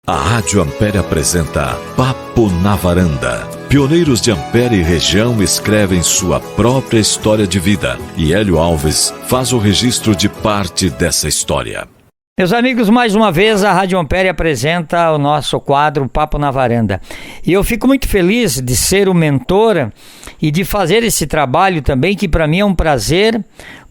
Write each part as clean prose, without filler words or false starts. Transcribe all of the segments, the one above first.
A Rádio Ampere apresenta Papo na Varanda. Pioneiros de Ampere e região escrevem sua própria história de vida e Hélio Alves faz o registro de parte dessa história. Meus amigos, mais uma vez a Rádio Ampere apresenta o nosso quadro Papo na Varanda. E eu fico muito feliz de ser o mentor e de fazer esse trabalho também, que para mim é um prazer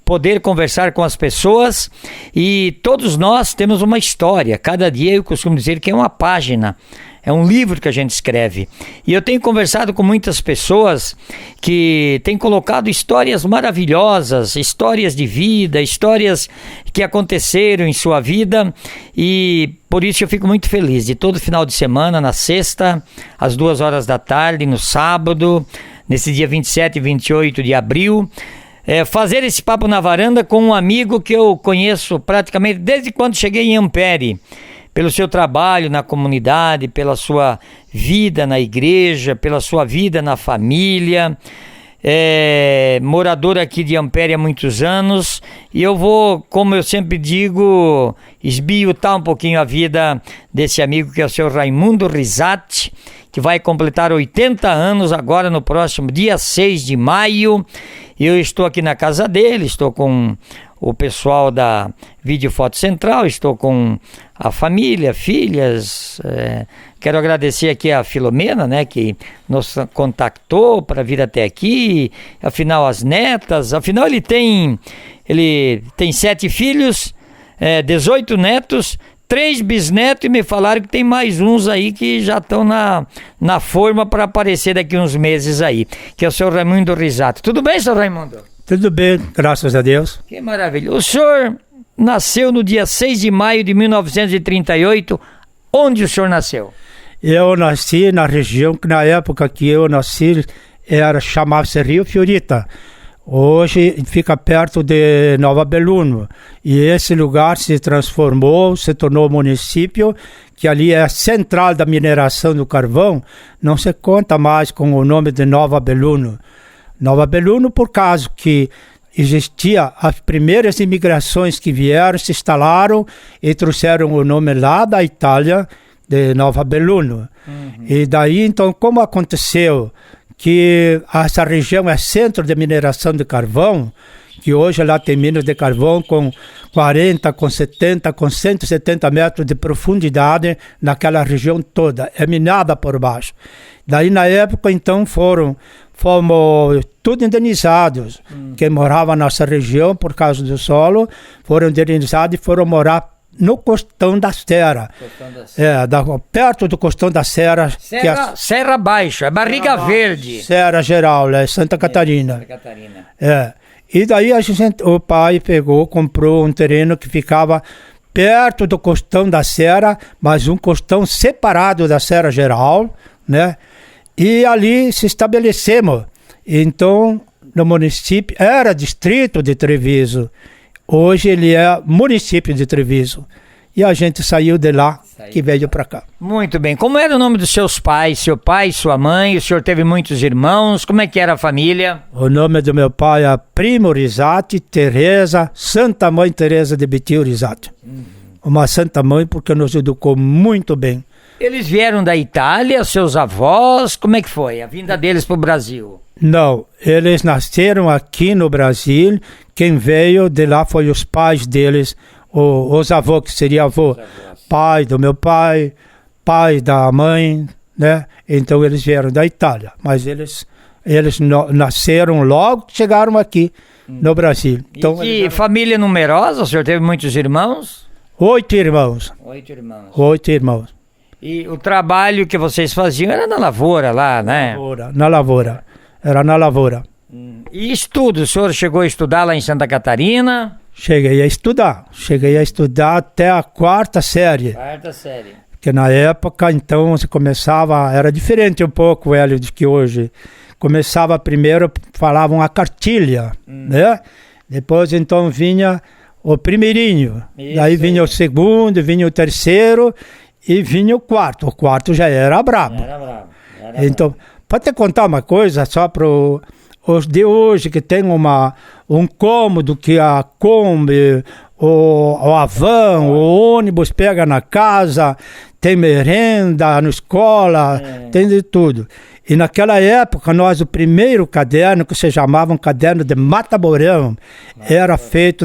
poder conversar com as pessoas, e todos nós temos uma história. Cada dia eu costumo dizer que é uma página, é um livro que a gente escreve. E eu tenho conversado com muitas pessoas que têm colocado histórias maravilhosas, histórias de vida, histórias que aconteceram em sua vida, e por isso eu fico muito feliz de todo final de semana, na sexta, às 2 horas da tarde, no sábado, nesse dia 27 e 28 de abril, fazer esse Papo na Varanda com um amigo que eu conheço praticamente desde quando cheguei em Ampere, pelo seu trabalho na comunidade, pela sua vida na igreja, pela sua vida na família, morador aqui de Ampere há muitos anos, e eu vou, como eu sempre digo, esbiutar um pouquinho a vida desse amigo, que é o seu Raimundo Risatti, que vai completar 80 anos agora no próximo dia 6 de maio. Eu estou aqui na casa dele, estou com o pessoal da Vídeo Foto Central, estou com a família, filhas. Quero agradecer aqui a Filomena, né, que nos contactou para vir até aqui. Afinal, as netas, afinal ele tem 7 filhos, 18 netos, 3 bisnetos, e me falaram que tem mais uns aí que já estão na forma para aparecer daqui uns meses aí, que é o senhor Raimundo Risatti. Tudo bem, senhor Raimundo? Tudo bem, graças a Deus. Que maravilha. O senhor nasceu no dia 6 de maio de 1938. Onde o senhor nasceu? Eu nasci na região que na época que eu nasci chamava-se Rio Fiorita. Hoje fica perto de Nova Belluno, e esse lugar se transformou, se tornou município, que ali é a central da mineração do carvão. Não se conta mais com o nome de Nova Belluno. Nova Belluno por causa que existia as primeiras imigrações que vieram, se instalaram e trouxeram o nome lá da Itália, de Nova Belluno. E daí, então, como aconteceu que essa região é centro de mineração de carvão, que hoje lá tem minas de carvão com 40, com 70, com 170 metros de profundidade naquela região toda, é minada por baixo. Daí na época então fomos tudo indenizados. Quem morava nessa região por causa do solo foram indenizados e foram morar no Costão da Serra. Perto do Costão da Serra. Serra Baixa, Barriga Verde. Serra Geral, Santa Catarina. Santa Catarina. E daí o pai comprou um terreno que ficava perto do Costão da Serra, mas um costão separado da Serra Geral, né? E ali se estabelecemos. Então, no município, era distrito de Treviso. Hoje ele é município de Treviso. E a gente saiu de lá, que veio para cá. Muito bem. Como era o nome dos seus pais? Seu pai, sua mãe? O senhor teve muitos irmãos? Como é que era a família? O nome do meu pai é Primo Risatti, Teresa, Santa Mãe Teresa de Betil Risatti. Uma santa mãe porque nos educou muito bem. Eles vieram da Itália, seus avós? Como é que foi a vinda deles para o Brasil? Não, eles nasceram aqui no Brasil. Quem veio de lá foi os pais deles, os avós, que seria avô, pai do meu pai, pai da mãe, né? Então eles vieram da Itália, mas eles nasceram logo que chegaram aqui no Brasil. Então, e que família numerosa? O senhor teve muitos irmãos? 8 irmãos. 8 irmãos. 8 irmãos. E o trabalho que vocês faziam era na lavoura lá, né? Na lavoura. Era na lavoura. E estudo? O senhor chegou a estudar lá em Santa Catarina? Cheguei a estudar até a 4ª série. 4ª série. Porque na época, então, se começava, era diferente um pouco, Hélio, de que hoje. Começava primeiro, falavam a cartilha, né? Depois, então, vinha o primeirinho. Daí vinha o segundo, vinha o terceiro e vinha o quarto. O quarto já era brabo. Então, para te contar uma coisa, só para os de hoje que tem um cômodo que a Kombi, a van, o ônibus pega na casa, tem merenda na escola, tem de tudo. E naquela época, o primeiro caderno, que se chamava um caderno de mata-borão, era feito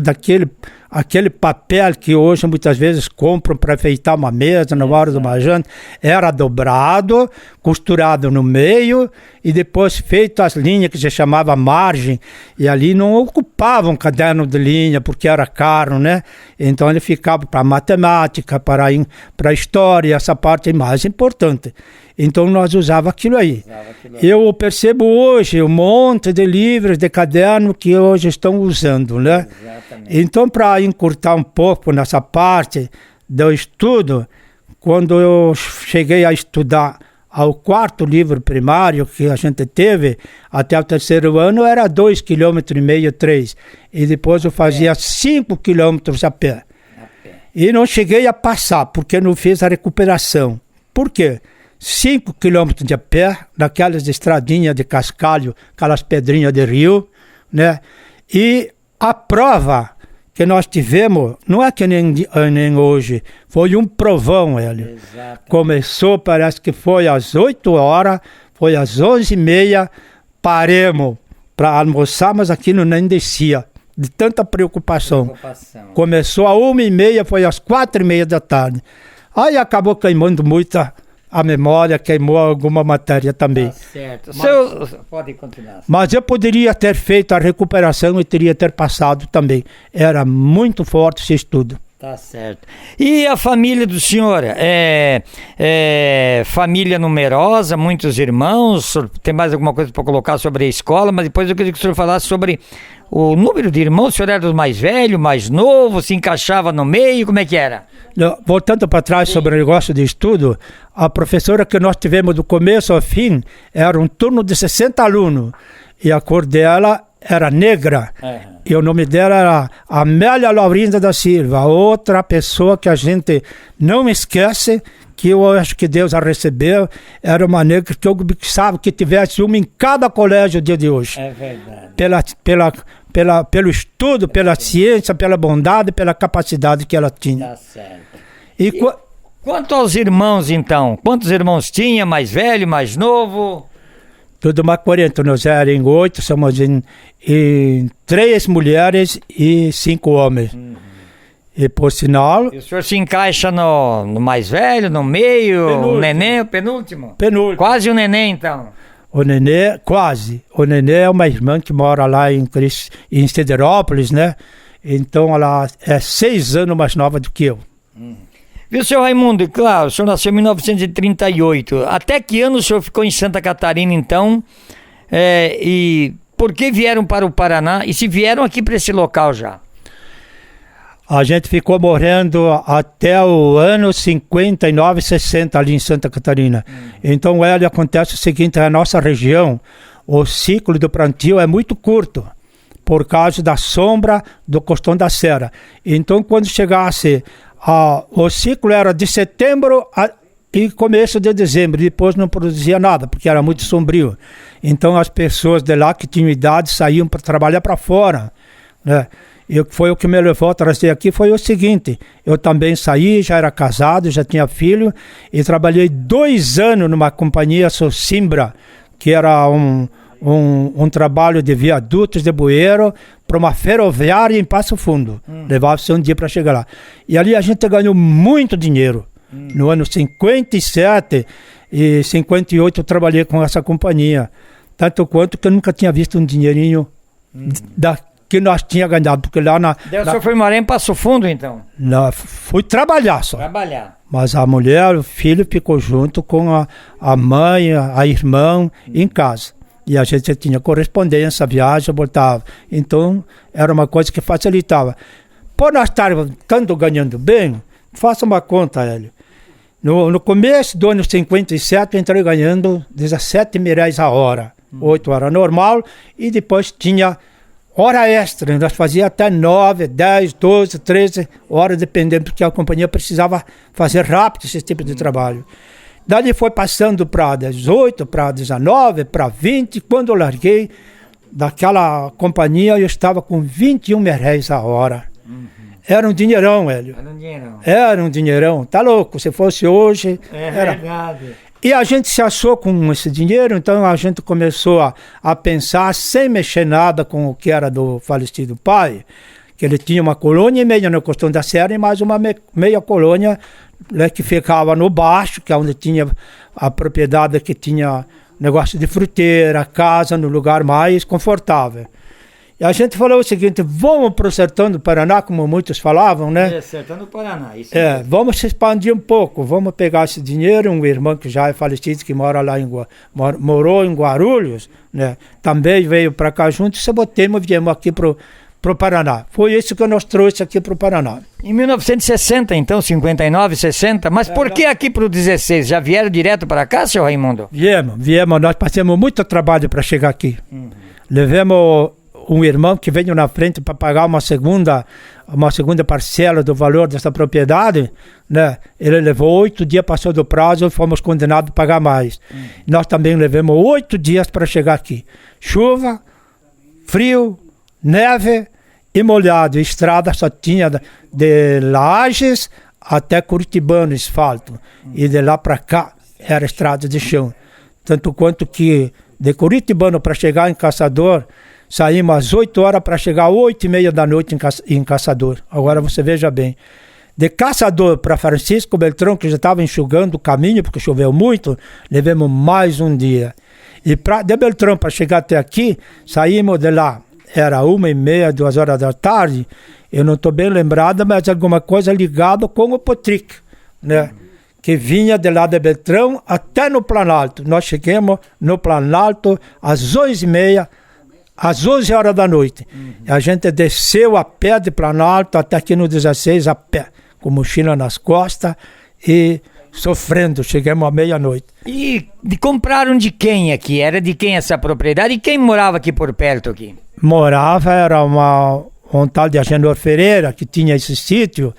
aquele papel que hoje muitas vezes compram para enfeitar uma mesa na hora de uma janta, era dobrado, costurado no meio e depois feito as linhas que se chamava margem, e ali não ocupava um caderno de linha porque era caro, né? Então ele ficava para matemática, para história, essa parte mais importante. Então nós usava aquilo aí. Eu percebo hoje um monte de livros, de caderno que hoje estão usando, né? Exatamente. Então, para encurtar um pouco nessa parte do estudo, quando eu cheguei a estudar ao 4º livro primário que a gente teve, até o 3º ano, era 2,5 km, 3. E depois eu fazia 5 km a pé. E não cheguei a passar, porque não fiz a recuperação. Por quê? 5 quilômetros de pé, naquelas estradinhas de cascalho, aquelas pedrinhas de rio, né? E a prova que nós tivemos, não é que nem hoje, foi um provão, ele. Começou, parece que foi às 8 horas, foi às 11h30, paremos para almoçar, mas aquilo nem descia, de tanta preocupação. Começou às 1h30, foi às 4h30 da tarde. Aí acabou queimando muita a memória, queimou alguma matéria também. Tá certo. Pode continuar. Mas eu poderia ter feito a recuperação e teria ter passado também. Era muito forte esse estudo. Tá certo. E a família do senhor? Família numerosa, muitos irmãos? Tem mais alguma coisa para colocar sobre a escola? Mas depois eu queria que o senhor falasse sobre o número de irmãos. O senhor era do mais velho, mais novo? Se encaixava no meio? Como é que era? Voltando para trás sobre o negócio de estudo, a professora que nós tivemos do começo ao fim era um turno de 60 alunos. E a cor dela era negra. E o nome dela era Amélia Laurinda da Silva, outra pessoa que a gente não esquece, que eu acho que Deus a recebeu. Era uma negra que eu sabe que tivesse uma em cada colégio no dia de hoje. É verdade. Pelo estudo, pela ciência, pela bondade, pela capacidade que ela tinha. Tá certo. E quanto aos irmãos, então? Quantos irmãos tinha? Mais velho, mais novo? Tudo mais 40, nós éramos em 8, somos em 3 mulheres e 5 homens. E por sinal... E o senhor se encaixa no mais velho, no meio, penúltimo. O neném, o penúltimo? Penúltimo. Quase o neném, então? O neném, quase. O neném é uma irmã que mora lá em Siderópolis, né? Então ela é 6 anos mais nova do que eu. Viu, senhor Raimundo? Claro, o senhor nasceu em 1938. Até que ano o senhor ficou em Santa Catarina, então? E por que vieram para o Paraná? E se vieram aqui para esse local já? A gente ficou morando até o ano 59, 60 ali em Santa Catarina. Então, acontece o seguinte, a nossa região, o ciclo do plantio é muito curto, por causa da sombra do Costão da Serra. Então, quando chegasse... o ciclo era de setembro e começo de dezembro, depois não produzia nada, porque era muito sombrio. Então as pessoas de lá que tinham idade saíam para trabalhar para fora, né? E foi o que me levou a trazer aqui, foi o seguinte, eu também saí, já era casado, já tinha filho, e trabalhei 2 anos numa companhia Socimbra, que era um trabalho de viadutos de bueiro para uma ferroviária em Passo Fundo. Levava-se um dia para chegar lá. E ali a gente ganhou muito dinheiro. No ano 57 e 58 eu trabalhei com essa companhia. Tanto quanto que eu nunca tinha visto um dinheirinho que nós tínhamos ganhado. Porque lá o senhor foi morar em Passo Fundo, então? Fui trabalhar só. Trabalhar. Mas a mulher, o filho ficou junto com a mãe, a irmã em casa. E a gente tinha correspondência, viagem, voltava. Então, era uma coisa que facilitava. Por nós estarmos tanto ganhando bem, faça uma conta, Hélio. No começo do ano 57, eu entrei ganhando R$17,00 a hora. 8 horas normal, e depois tinha hora extra. Nós fazíamos até 9, 10, 12, 13 horas, dependendo, porque a companhia precisava fazer rápido esse tipo de trabalho. Daí foi passando para 18, para 19, para 20. Quando eu larguei daquela companhia, eu estava com R$21,00 a hora. Era um dinheirão, Hélio. Era um dinheirão. Era um dinheirão. Tá louco, se fosse hoje... era verdade. E a gente se achou com esse dinheiro, então a gente começou a pensar, sem mexer nada com o que era do falecido pai, que ele tinha uma colônia e meia no Costão da Serra e mais uma meia colônia, né, que ficava no baixo, que é onde tinha a propriedade que tinha negócio de fruteira, casa, no lugar mais confortável. E a gente falou o seguinte, vamos para o sertão do Paraná, como muitos falavam, né? Sertão do Paraná, isso mesmo. Vamos se expandir um pouco, vamos pegar esse dinheiro, um irmão que já é falecido, que mora lá morou em Guarulhos, né? Também veio para cá junto, se botemos e viemos aqui pro Paraná. Foi isso que nós trouxe aqui pro Paraná. Em 1960, então, 59, 60, mas por que aqui pro 16? Já vieram direto para cá, seu Raimundo? Viemos, nós passamos muito trabalho para chegar aqui. Levamos um irmão que veio na frente para pagar uma segunda parcela do valor dessa propriedade, né? Ele levou 8 dias, passou do prazo e fomos condenados a pagar mais. Nós também levamos 8 dias para chegar aqui. Chuva, frio, neve e molhado. Estrada só tinha de Lages até Curitibano, asfalto. E de lá para cá era estrada de chão. Tanto quanto que de Curitibano para chegar em Caçador, saímos às 8 horas para chegar às 8h30 da noite em Caçador. Agora você veja bem. De Caçador para Francisco Beltrão, que já estava enxugando o caminho, porque choveu muito, levamos mais um dia. E de Beltrão para chegar até aqui, saímos de lá. Era 1h30, 2 horas da tarde. Eu não estou bem lembrado, mas alguma coisa ligada com o Potric, né? Que vinha de lá de Beltrão até no Planalto. Nós chegamos no Planalto às 11h30, às 11 horas da noite. A gente desceu a pé de Planalto até aqui no 16 a pé, com mochila nas costas e sofrendo. Chegamos à meia-noite. E compraram de quem aqui? Era de quem essa propriedade? E quem morava aqui por perto aqui? Era um tal de Agenor Ferreira que tinha esse sítio,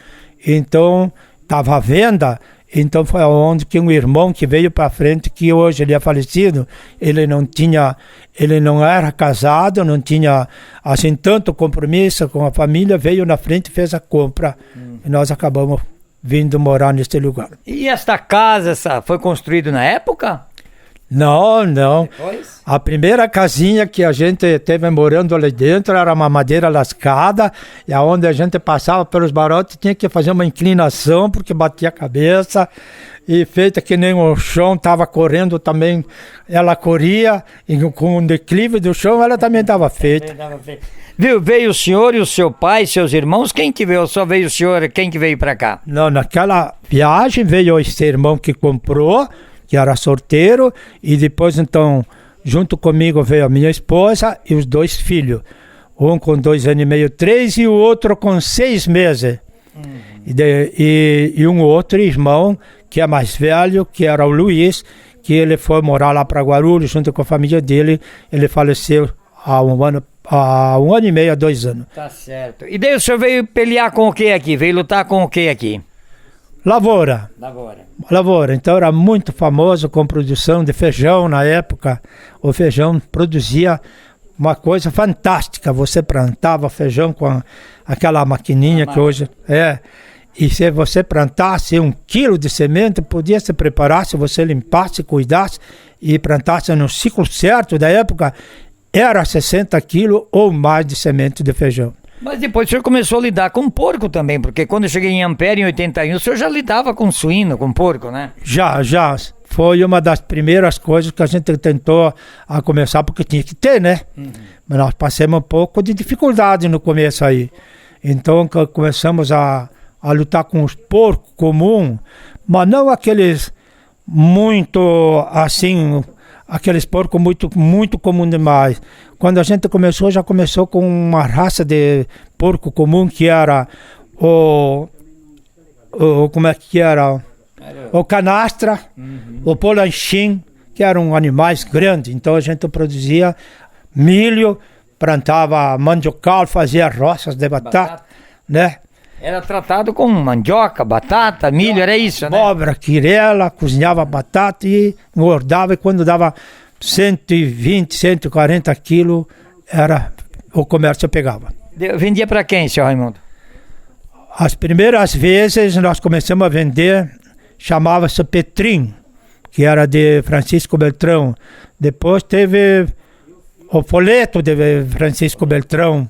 então estava à venda. Então foi onde que um irmão que veio para frente, que hoje ele é falecido, ele não era casado, não tinha assim tanto compromisso com a família, veio na frente e fez a compra. E nós acabamos vindo morar neste lugar. E esta casa foi construída na época? Não. Depois? A primeira casinha que a gente teve morando ali dentro era uma madeira lascada, e aonde a gente passava pelos barotes tinha que fazer uma inclinação porque batia a cabeça, e feita que nem o chão estava correndo também, ela corria, e com o declive do chão ela também estava feita. Viu, veio o senhor e o seu pai, seus irmãos, quem que veio? Só veio o senhor, quem que veio para cá? Não, naquela viagem veio esse irmão que comprou, que era sorteiro, e depois então, junto comigo veio a minha esposa e os 2 filhos. Um com 2 anos e meio, 3, e o outro com 6 meses. E um outro irmão, que é mais velho, que era o Luiz, que ele foi morar lá para Guarulhos, junto com a família dele. Ele faleceu há um ano e meio, há 2 anos. Tá certo. E daí o senhor veio pelear com o que aqui? Veio lutar com o que aqui? Lavoura. Então era muito famoso com produção de feijão na época. O feijão produzia uma coisa fantástica. Você plantava feijão com aquela maquininha que hoje é. E se você plantasse 1 quilo de semente, podia se preparar, se você limpasse, cuidasse e plantasse no ciclo certo da época, era 60 quilos ou mais de semente de feijão. Mas depois o senhor começou a lidar com porco também, porque quando eu cheguei em Ampere em 81, o senhor já lidava com suíno, com porco, né? Já. Foi uma das primeiras coisas que a gente tentou a começar, porque tinha que ter, né? Mas nós passamos um pouco de dificuldade no começo aí. Então começamos a lutar com os porcos comuns, mas não aqueles muito assim... Aqueles porcos muito comum demais. Quando a gente começou, já começou com uma raça de porco comum que era como é que era? O canastra, o polanchim, que eram animais grandes. Então a gente produzia milho, plantava mandiocal, fazia roças de batata, né? Era tratado com mandioca, batata, milho, era isso, né? Abóbora, quirela, cozinhava batata e engordava, e quando dava 120, 140 quilos, o comércio pegava. Vendia para quem, senhor Raimundo? As primeiras vezes nós começamos a vender, chamava-se Petrim, que era de Francisco Beltrão. Depois teve o folheto de Francisco Beltrão.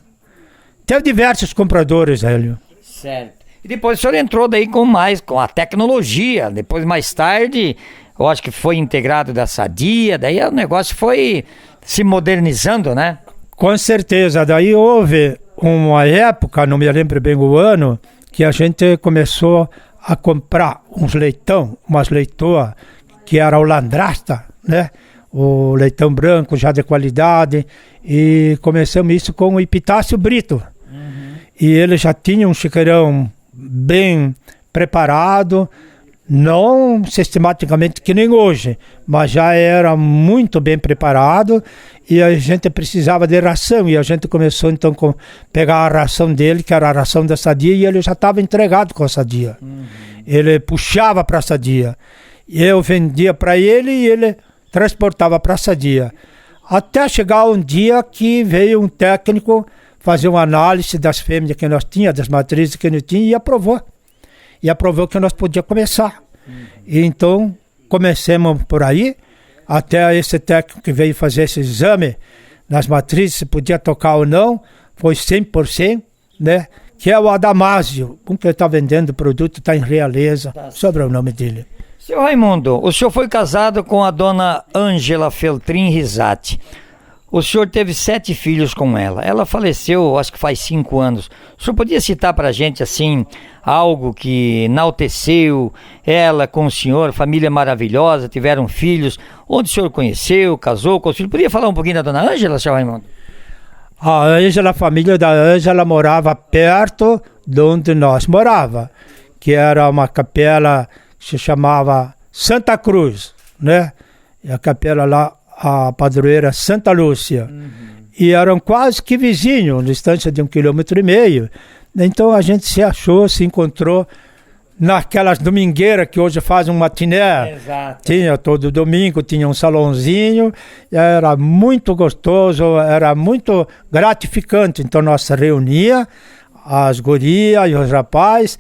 Teve diversos compradores, Hélio. Certo. E depois o senhor entrou daí com a tecnologia. Depois, mais tarde, eu acho que foi integrado da Sadia. Daí o negócio foi se modernizando, né? Com certeza. Daí houve uma época, não me lembro bem o ano, que a gente começou a comprar umas leitoas, que era o Landrasta, né? O leitão branco já de qualidade, e começamos isso com o Epitácio Brito. E ele já tinha um chiqueirão bem preparado, não sistematicamente que nem hoje, mas já era muito bem preparado, e a gente precisava de ração, e a gente começou então a pegar a ração dele, que era a ração da Sadia, e ele já estava entregado com a Sadia. Ele puxava para a Sadia, eu vendia para ele e ele transportava para a Sadia, até chegar um dia que veio um técnico fazer uma análise das fêmeas que nós tínhamos, das matrizes que nós tínhamos, e aprovou. E aprovou que nós podíamos começar. E então, comecemos por aí, até esse técnico que veio fazer esse exame nas matrizes, se podia tocar ou não, foi 100%, né? Que é o Adamásio, um que está vendendo o produto, está em Realeza, sobre o nome dele. Seu Raimundo, o senhor foi casado com a dona Ângela Feltrin Risati. O senhor teve 7 filhos com ela. Ela faleceu, acho que faz 5 anos. O senhor podia citar para a gente, assim, algo que enalteceu ela com o senhor, família maravilhosa, tiveram filhos, onde o senhor conheceu, casou com os filhos? Podia falar um pouquinho da dona Ângela, seu Raimundo? A Ângela, a família da Ângela morava perto de onde nós morava, que era uma capela que se chamava Santa Cruz, né? E a capela lá, a padroeira Santa Lúcia, e eram quase que vizinhos, distância de 1,5 km. Então a gente se achou, se encontrou naquelas domingueiras que hoje fazem um matiné. Exato. Tinha todo domingo, tinha um salãozinho, era muito gostoso, era muito gratificante. Então nós se reunia, as gurias e os rapazes,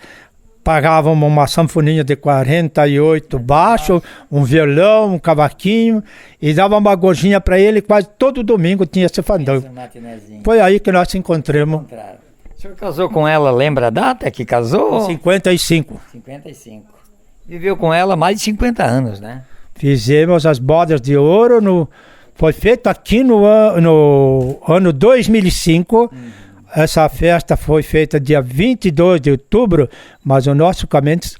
pagávamos uma sanfoninha de 48 baixo, um violão, um cavaquinho, e dava uma gorjinha para ele, quase todo domingo tinha esse fandango. Foi aí que nós se encontramos. O senhor casou com ela, lembra a data que casou? 55. 55. Viveu com ela mais de 50 anos, né? Fizemos as bodas de ouro, foi feito aqui no ano 2005, Essa festa foi feita dia 22 de outubro, mas o nosso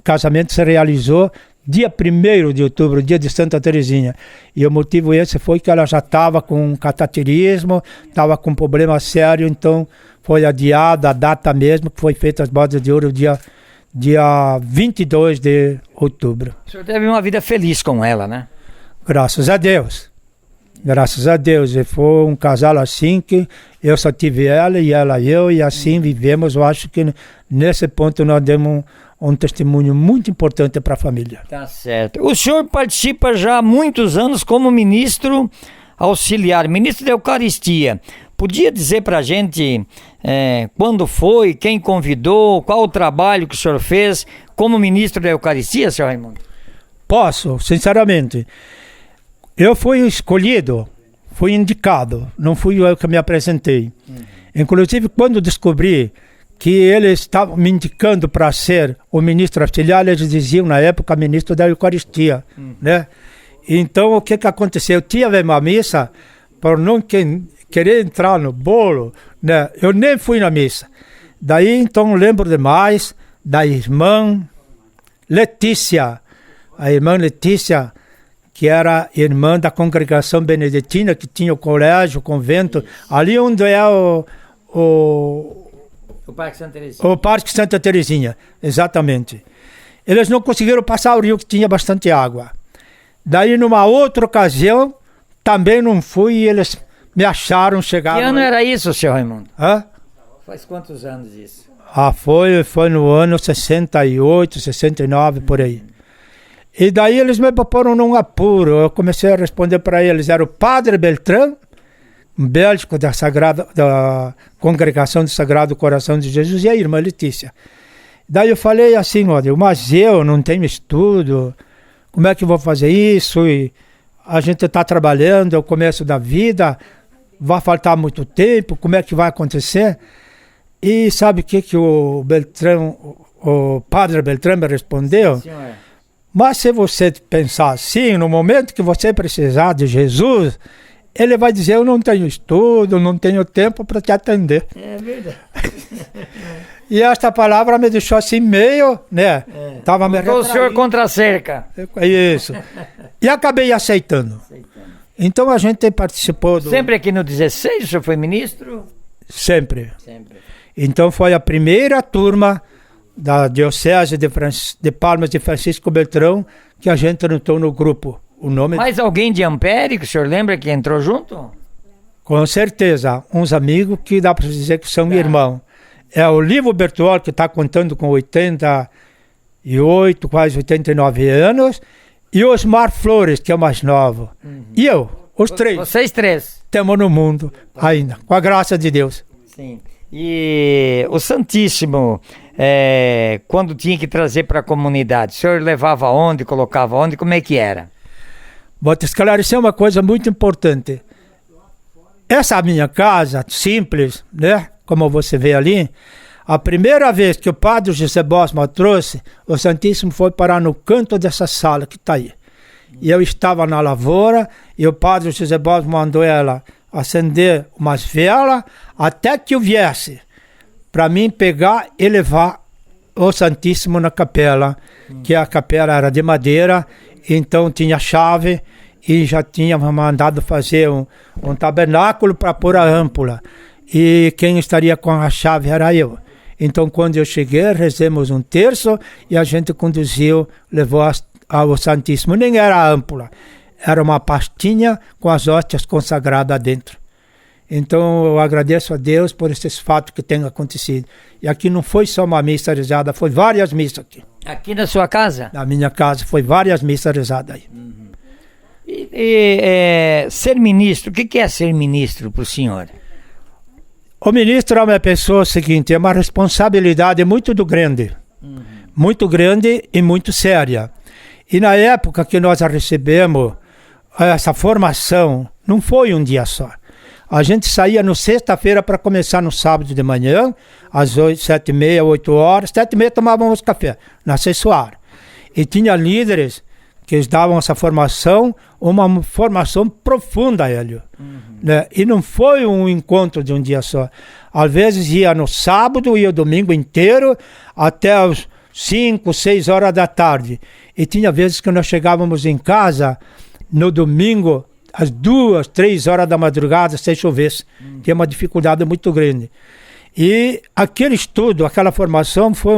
casamento se realizou dia 1º de outubro, dia de Santa Teresinha. E o motivo esse foi que ela já estava com cataterismo, estava com problema sério, então foi adiada a data mesmo, que foi feita as bodas de ouro dia 22 de outubro. O senhor teve uma vida feliz com ela, né? Graças a Deus. Graças a Deus. E foi um casal assim que eu só tive ela e ela eu, e assim vivemos. Eu acho que nesse ponto nós demos um testemunho muito importante para a família. Tá certo. O senhor participa já há muitos anos como ministro auxiliar, ministro da Eucaristia. Podia dizer para a gente quando foi, quem convidou, qual o trabalho que o senhor fez como ministro da Eucaristia, senhor Raimundo? Posso, sinceramente. Eu fui escolhido, fui indicado, não fui eu que me apresentei. Inclusive, quando descobri que eles estavam me indicando para ser o ministro auxiliar, eles diziam na época ministro da Eucaristia, né? Então, o que aconteceu? Eu tive uma missa, por não querer entrar no bolo, né? Eu nem fui na missa. Daí, então, lembro demais da irmã Letícia, a irmã Letícia, que era irmã da congregação beneditina, que tinha o colégio, o convento, ali onde é o Parque Santa Teresinha. O Parque Santa Teresinha, exatamente. Eles não conseguiram passar o rio, que tinha bastante água. Daí, numa outra ocasião, também não fui, e eles me acharam, chegaram... Que ano era isso, senhor Raimundo? Hã? Faz quantos anos isso? Foi no ano 68, 69, por aí. E daí eles me poram num apuro. Eu comecei a responder para eles. Era o padre Beltrão, um Bélgico da Congregação do Sagrado Coração de Jesus, e a irmã Letícia. Daí eu falei assim, olha, mas eu não tenho estudo, como é que eu vou fazer isso? E a gente está trabalhando, é o começo da vida, vai faltar muito tempo, como é que vai acontecer? E sabe o que o Beltrão, o padre Beltrão me respondeu? Sim, senhor. Mas se você pensar assim, no momento que você precisar de Jesus, ele vai dizer, eu não tenho estudo, não tenho tempo para te atender. É verdade. E esta palavra me deixou assim meio, né? Tava me Botou o senhor retraindo. contra a cerca. Isso. E acabei aceitando. Então a gente participou do... Sempre aqui no 16, o senhor foi ministro? Sempre. Sempre. Então foi a primeira turma da Diocese de Palmas de Francisco Beltrão que a gente entrou no grupo. O nome... Mais alguém de Ampere, que o senhor lembra que entrou junto? Com certeza, uns amigos que dá para dizer que são irmãos. É o Livo Bertuol, que está contando com 88, quase 89 anos, e o Osmar Flores, que é o mais novo. E eu, os três, Vocês três. estamos no mundo ainda, com a graça de Deus. Sim. E o Santíssimo, quando tinha que trazer para a comunidade, o senhor levava onde, colocava onde, como é que era? Vou te esclarecer uma coisa muito importante. Essa minha casa, simples, né? Como você vê ali, a primeira vez que o padre José Bosma trouxe, o Santíssimo foi parar no canto dessa sala que está aí. E eu estava na lavoura e o padre José Bosma mandou ela acender umas velas até que eu viesse para mim pegar e levar o Santíssimo na capela, que a capela era de madeira, então tinha chave e já tinha mandado fazer um tabernáculo para pôr a âmpula. E quem estaria com a chave era eu. Então, quando eu cheguei, rezemos um terço e a gente conduziu, levou ao Santíssimo. Nem era a âmpula, era uma pastinha com as hóstias consagradas dentro. Então, eu agradeço a Deus por esses fatos que têm acontecido. E aqui não foi só uma missa rezada, foi várias missas aqui. Aqui na sua casa? Na minha casa, foi várias missas rezadas aí. Ser ministro, o que é ser ministro para o senhor? O ministro é uma pessoa seguinte, é uma responsabilidade muito grande e muito séria. E na época que nós recebemos essa formação, não foi um dia só. A gente saía no sexta-feira para começar no sábado de manhã, às 7h30, 8 horas, 7h30 tomávamos café na Cessuar. E tinha líderes que eles davam essa formação, uma formação profunda, Hélio. Né? E não foi um encontro de um dia só. Às vezes ia no sábado, ia o domingo inteiro, até as 5, 6 horas da tarde. E tinha vezes que nós chegávamos em casa no domingo, às 2, 3 horas da madrugada, se chovesse. Tinha uma dificuldade muito grande. E aquele estudo, aquela formação, foi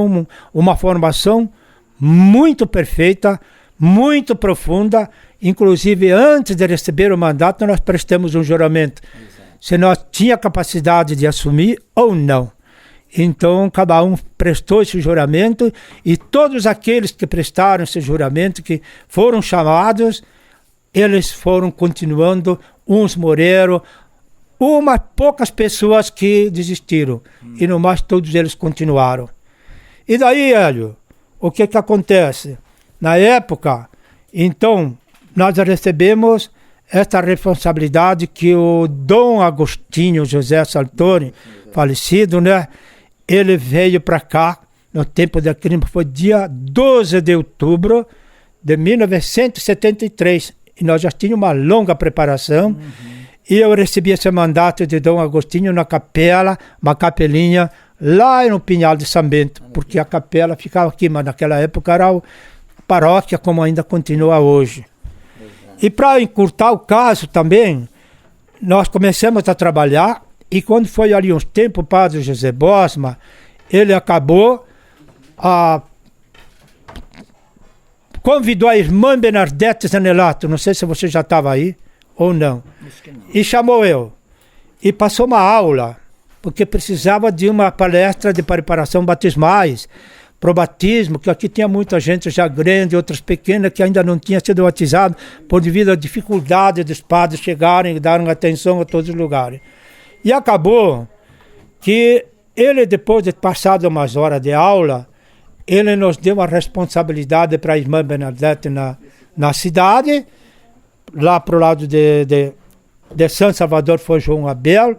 uma formação muito perfeita, muito profunda. Inclusive, antes de receber o mandato, nós prestamos um juramento. Se nós tinha capacidade de assumir ou não. Então, cada um prestou esse juramento e todos aqueles que prestaram esse juramento, que foram chamados, eles foram continuando, uns morreram, poucas pessoas que desistiram. E no mais, todos eles continuaram. E daí, Hélio, o que acontece? Na época, então, nós recebemos esta responsabilidade que o Dom Agostinho José Sartori, falecido, né? Ele veio para cá, no tempo da crime, foi dia 12 de outubro de 1973. E nós já tínhamos uma longa preparação. E eu recebi esse mandato de Dom Agostinho na capela, uma capelinha, lá no Pinhal de São Bento, porque a capela ficava aqui, mas naquela época era a paróquia, como ainda continua hoje. E para encurtar o caso também, nós começamos a trabalhar, e quando foi ali uns tempos, o padre José Bosma, ele acabou, convidou a irmã Bernadette Zanelato, não sei se você já estava aí ou não, e chamou eu, e passou uma aula, porque precisava de uma palestra de preparação batismais, para o batismo, que aqui tinha muita gente já grande, outras pequenas que ainda não tinham sido batizadas, por devido à dificuldade dos padres chegarem e darem atenção a todos os lugares. E acabou que ele, depois de passado umas horas de aula, ele nos deu a responsabilidade para a irmã Bernadette na cidade. Lá para o lado de São Salvador foi João Abel.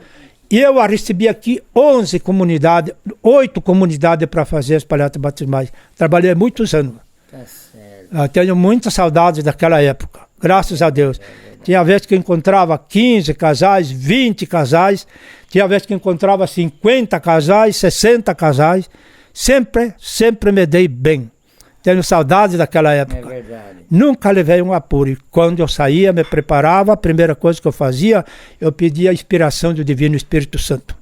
E eu recebi aqui 11 comunidades, 8 comunidades para fazer as palhatas batismais. Trabalhei muitos anos. Tá certo. Eu tenho muitas saudades daquela época, graças a Deus. Tinha vezes que encontrava 15 casais, 20 casais, tinha vezes que encontrava 50 casais, 60 casais. Sempre me dei bem. Tenho saudades daquela época. É verdade. Nunca levei um apuro. E quando eu saía, me preparava, a primeira coisa que eu fazia, eu pedia a inspiração do Divino Espírito Santo.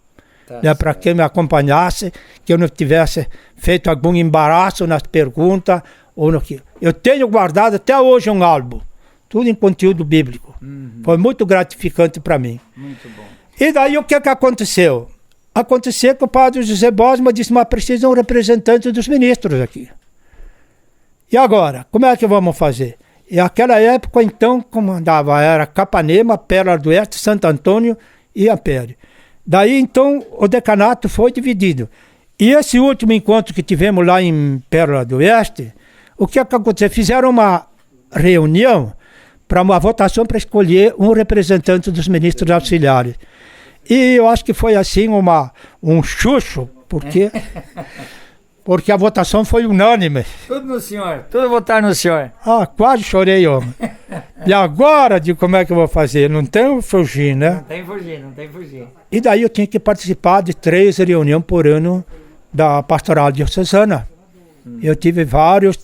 Tá, para que me acompanhasse, que eu não tivesse feito algum embaraço nas perguntas. Ou no que. Eu tenho guardado até hoje um álbum, tudo em conteúdo bíblico. Foi muito gratificante para mim. Muito bom. E daí o que aconteceu? Aconteceu que o padre José Bosma disse, mas precisa um representante dos ministros aqui. E agora, como é que vamos fazer? E naquela época, então, comandava, era Capanema, Pérola do Oeste, Santo Antônio e Ampere. Daí, então, o decanato foi dividido. E esse último encontro que tivemos lá em Pérola do Oeste, o que aconteceu? Fizeram uma reunião para uma votação para escolher um representante dos ministros auxiliares. E eu acho que foi assim um chucho, porque a votação foi unânime. Tudo no senhor, tudo votar no senhor. Quase chorei, homem. E agora, de como é que eu vou fazer? Não tem fugir, né? Não tem fugir. E daí eu tinha que participar de 3 reuniões por ano da pastoral diocesana. Eu tive vários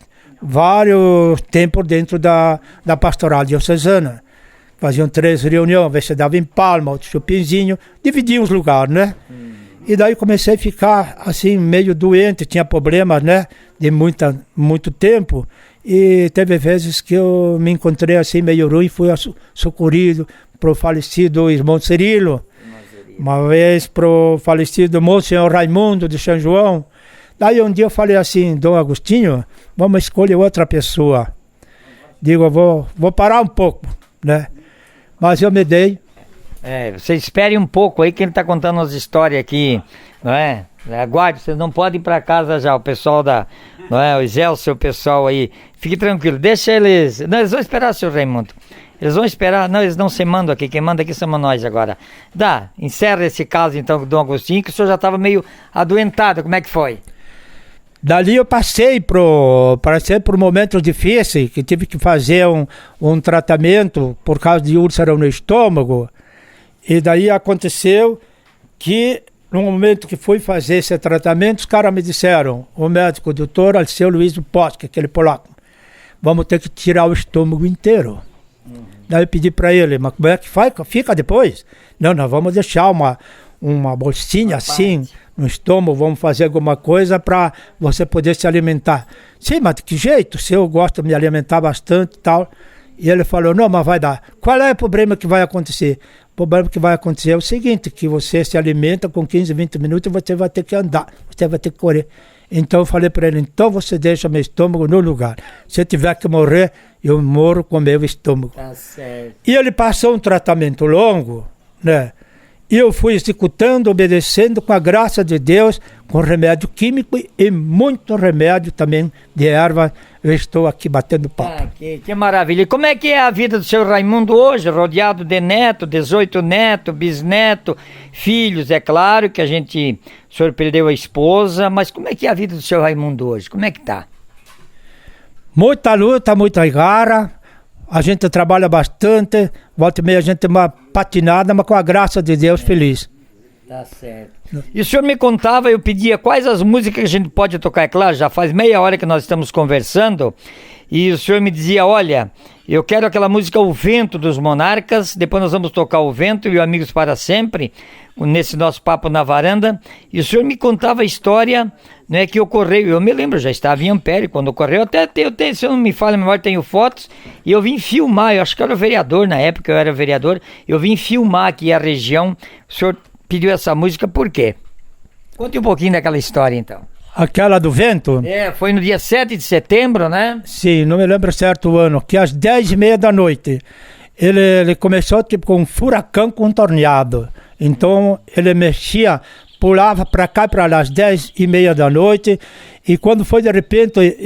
tempos dentro da pastoral diocesana. Faziam 3 reuniões, às vezes você dava em Palma, outro Chupinzinho, dividia os lugares, né? E daí comecei a ficar assim, meio doente, tinha problemas, né? De muito tempo. E teve vezes que eu me encontrei assim, meio ruim, fui socorrido pro falecido irmão Cirilo. Uma vez pro falecido Monsenhor Raimundo de São João. Daí um dia eu falei assim, Dom Agostinho, vamos escolher outra pessoa. Digo, eu vou parar um pouco, né? Mas eu me dei. Você espere um pouco aí que ele está contando umas histórias aqui, não é? Aguarde, vocês não podem ir para casa já, o pessoal não é? O Excelsior, o pessoal aí. Fique tranquilo, deixa eles. Não, eles vão esperar, senhor Raimundo. Eles vão esperar, não, eles não se mandam aqui, quem manda aqui somos nós agora. Encerra esse caso então com o Dom Agostinho, que o senhor já estava meio adoentado, como é que foi? Dali eu passei por momentos difíceis, que tive que fazer um tratamento por causa de úlcera no estômago. E daí aconteceu que, no momento que fui fazer esse tratamento, os caras me disseram, o médico, o doutor Alceu Luiz Poski, aquele polaco, vamos ter que tirar o estômago inteiro. Daí eu pedi para ele, mas como é que fica depois? Não, nós vamos deixar uma bolsinha assim no estômago, vamos fazer alguma coisa para você poder se alimentar. Sim, mas de que jeito? Se eu gosto de me alimentar bastante e tal. E ele falou, não, mas vai dar. Qual é o problema que vai acontecer? O problema que vai acontecer é o seguinte, que você se alimenta com 15, 20 minutos, você vai ter que andar, você vai ter que correr. Então eu falei para ele, então você deixa meu estômago no lugar. Se eu tiver que morrer, eu morro com meu estômago. Tá certo. E ele passou um tratamento longo, né? E eu fui executando, obedecendo com a graça de Deus, com remédio químico e muito remédio também de erva. Eu estou aqui batendo papo. Que maravilha. E como é que é a vida do senhor Raimundo hoje, rodeado de neto, 18 netos, bisneto, filhos? É claro que o senhor perdeu a esposa, mas como é que é a vida do senhor Raimundo hoje? Como é que tá? Muita luta, muita garra. A gente trabalha bastante, volta e meia a gente tem uma patinada, mas com a graça de Deus, feliz. Tá certo. E o senhor me contava, eu pedia quais as músicas que a gente pode tocar, é claro, já faz meia hora que nós estamos conversando, e o senhor me dizia, olha, eu quero aquela música O Vento dos Monarcas, depois nós vamos tocar O Vento e o Amigos para Sempre, nesse nosso Papo na Varanda, e o senhor me contava a história, né, que ocorreu, eu me lembro, já estava em Ampere quando ocorreu, se eu não me falha a memória, tenho fotos, e eu vim filmar, eu acho que eu era vereador na época, eu vim filmar aqui a região, o senhor pediu essa música por quê? Conte um pouquinho daquela história então. Aquela do vento? Foi no dia 7 de setembro, né? Sim, não me lembro certo o ano, que às 10h30 da noite, ele começou tipo com um furacão contorneado, então ele mexia, pulava para cá e para lá às 10h30 da noite E quando foi de repente,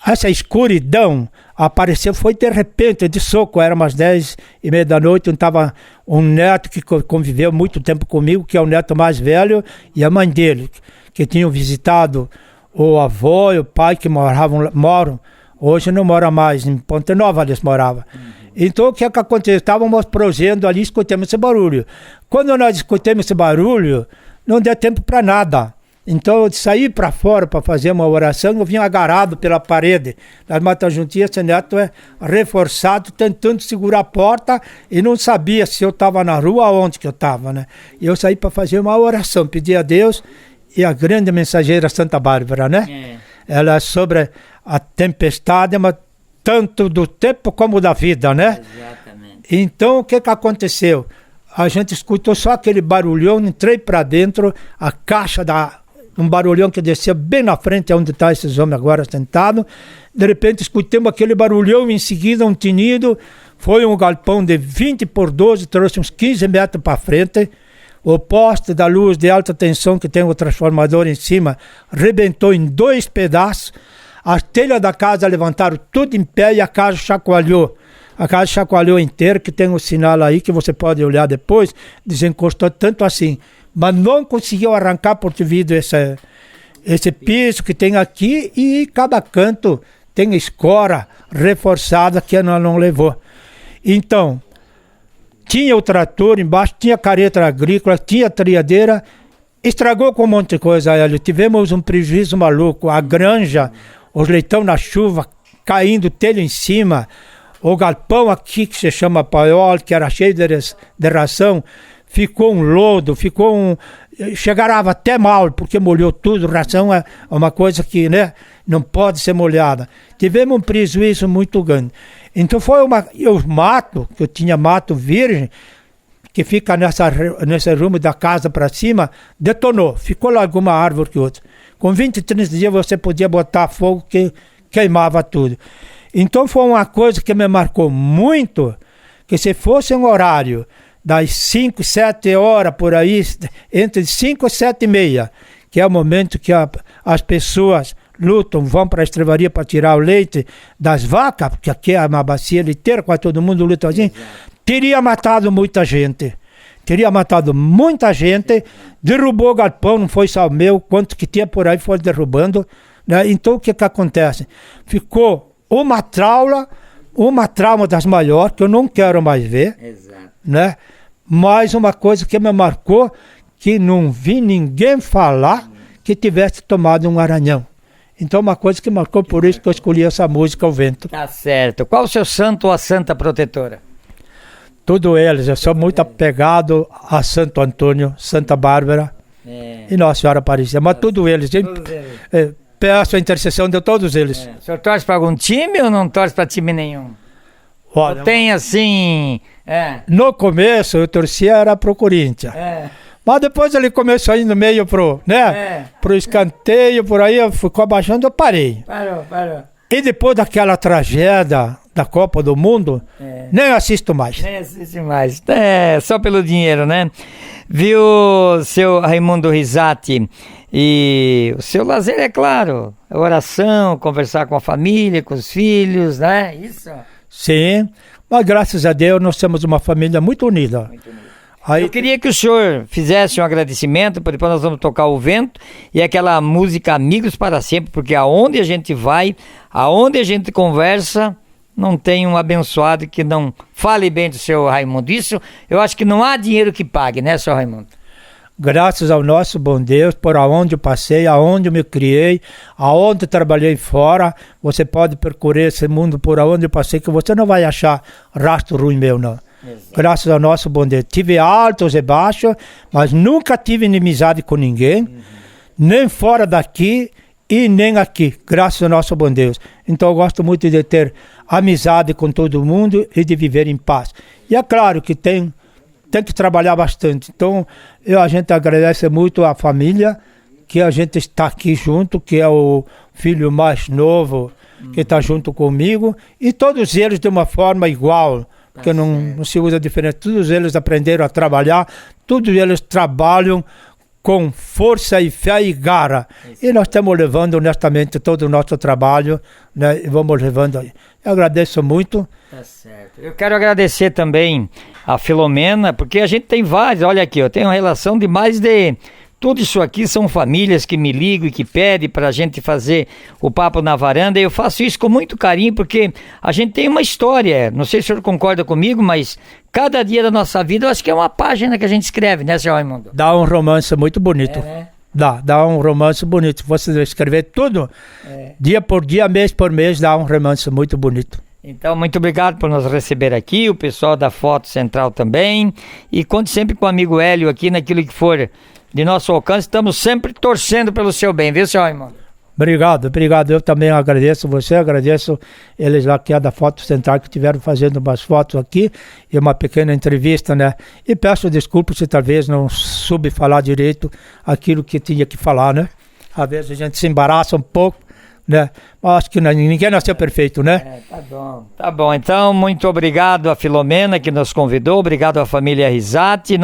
essa escuridão apareceu, foi de repente, de soco, era umas 10:30 da noite, estava um neto que conviveu muito tempo comigo, que é o neto mais velho, e a mãe dele, que tinham visitado o avô e o pai que moram, hoje não mora mais, em Ponte Nova eles moravam. Então o que aconteceu? Estávamos prosendo ali, escutamos esse barulho. Quando nós escutamos esse barulho, não deu tempo para nada. Então eu saí para fora para fazer uma oração, eu vim agarrado pela parede. Nas Matas Juntinhas, esse neto é reforçado, tentando segurar a porta e não sabia se eu estava na rua ou onde que eu estava, né? E eu saí para fazer uma oração, pedi a Deus e a grande mensageira Santa Bárbara, né? Ela é sobre a tempestade, mas tanto do tempo como da vida, né? Exatamente. Então o que aconteceu? A gente escutou só aquele barulhão, entrei para dentro, a caixa um barulhão que descia bem na frente, onde está esses homens agora sentados. De repente escutamos aquele barulhão, em seguida um tinido. Foi um galpão de 20 por 12, trouxe uns 15 metros para frente. O poste da luz de alta tensão, que tem o transformador em cima, rebentou em 2 pedaços. As telhas da casa levantaram tudo em pé e a casa chacoalhou. A casa chacoalhou inteira, que tem um sinal aí que você pode olhar depois, desencostou tanto assim. Mas não conseguiu arrancar por devido esse piso que tem aqui, e cada canto tem escora reforçada que ela não levou. Então, tinha o trator embaixo, tinha carreta agrícola, tinha triadeira, estragou com um monte de coisa, Hélio. Tivemos um prejuízo maluco, a granja, os leitão na chuva, caindo telha em cima, o galpão aqui que se chama paiol, que era cheio de ração, ficou um lodo, chegava até mal, porque molhou tudo. Ração é uma coisa que, né, não pode ser molhada. Tivemos um prejuízo muito grande. Então foi os matos, que eu tinha mato virgem, que fica nesse rumo da casa para cima, detonou. Ficou lá alguma árvore que outra. Com 20, 30 dias você podia botar fogo que queimava tudo. Então foi uma coisa que me marcou muito, que se fosse um horário das 5, 7 horas por aí, entre 5 e 7:30, que é o momento que as pessoas lutam, vão para a estrevaria para tirar o leite das vacas, porque aqui é uma bacia inteira, quase todo mundo luta assim, teria matado muita gente. Derrubou o galpão, não foi só o meu, quanto que tinha por aí foi derrubando, né? Então o que acontece? Ficou uma trauma das maiores, que eu não quero mais ver. Exato. Né? Mais uma coisa que me marcou, que não vi ninguém falar que tivesse tomado um aranhão. Então uma coisa que marcou, por isso que eu escolhi essa música, O Vento. Tá certo. Qual o seu santo ou a santa protetora? Todos eles, eu sou muito apegado a Santo Antônio, Santa Bárbara e Nossa Senhora Aparecida, mas todos eles. Peço a intercessão de todos eles. O senhor torce para algum time ou não torce para time nenhum? Olha, ou tem assim... No começo eu torcia era pro Corinthians. Mas depois ele começou indo meio pro escanteio, por aí ficou abaixando, eu parei. Parou. E depois daquela tragédia da Copa do Mundo, nem assisto mais. Nem assiste mais. Só pelo dinheiro, né? Viu, seu Raimundo Risati? E o seu lazer, é claro, oração, conversar com a família, com os filhos, né? Isso. Sim, mas graças a Deus nós temos uma família muito unida. Aí... Eu queria que o senhor fizesse um agradecimento, depois nós vamos tocar O Vento e aquela música Amigos para Sempre, porque aonde a gente vai, aonde a gente conversa, não tem um abençoado que não fale bem do seu Raimundo. Isso eu acho que não há dinheiro que pague, né, seu Raimundo? Graças ao nosso bom Deus, por aonde eu passei, aonde eu me criei, aonde eu trabalhei fora, você pode percorrer esse mundo por aonde eu passei, que você não vai achar rastro ruim meu, não. Exato. Graças ao nosso bom Deus. Tive altos e baixos, mas nunca tive inimizade com ninguém, nem fora daqui e nem aqui, graças ao nosso bom Deus. Então eu gosto muito de ter amizade com todo mundo e de viver em paz. E é claro que tem que trabalhar bastante. Então, a gente agradece muito à família, que a gente está aqui junto, que é o filho mais novo, que está junto comigo, e todos eles de uma forma igual, porque não se usa diferente. Todos eles aprenderam a trabalhar, todos eles trabalham com força e fé e garra. E nós estamos levando honestamente todo o nosso trabalho, né? E vamos levando aí. Eu agradeço muito. Tá certo. Eu quero agradecer também a Filomena, porque a gente tem vários, olha aqui, eu tenho uma relação de mais de... Tudo isso aqui são famílias que me ligam e que pedem para a gente fazer o Papo na Varanda. E eu faço isso com muito carinho, porque a gente tem uma história. Não sei se o senhor concorda comigo, mas cada dia da nossa vida eu acho que é uma página que a gente escreve, né, senhor Raimundo? Dá um romance muito bonito. Né? Dá um romance bonito. Se você escrever tudo, dia por dia, mês por mês, dá um romance muito bonito. Então, muito obrigado por nos receber aqui, o pessoal da Foto Central também. E conte sempre com o amigo Hélio aqui naquilo que for de nosso alcance. Estamos sempre torcendo pelo seu bem, viu, senhor Raimundo? Obrigado. Eu também agradeço você, agradeço eles lá que é da Foto Central que estiveram fazendo umas fotos aqui e uma pequena entrevista, né? E peço desculpas se talvez não soube falar direito aquilo que tinha que falar, né? Às vezes a gente se embaraça um pouco, né? Mas acho que ninguém nasceu perfeito, né? Tá bom. Tá bom, então muito obrigado a Filomena que nos convidou, obrigado à família Risati.